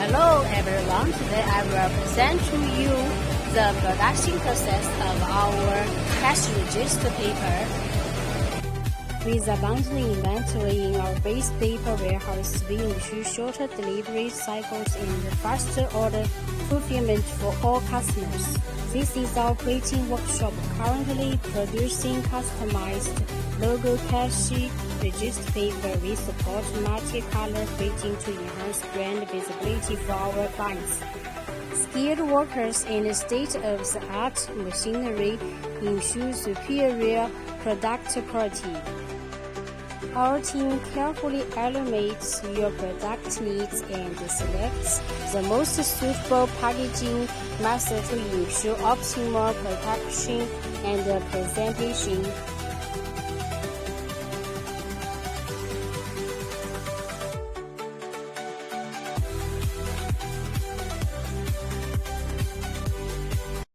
Hello everyone, today I will present to you the production process of our cash register paper. With abundant inventory in our base paper warehouse, we ensure shorter delivery cycles and faster order fulfillment for all customers. This is our printing workshop, currently producing customized logo cash register paper. We support multi-color printing to enhance brand visibility for our clients. Skilled workers and state-of-the-art machinery ensure superior product quality. Our team carefully evaluates your product needs and selects the most suitable packaging method to ensure optimal protection and presentation.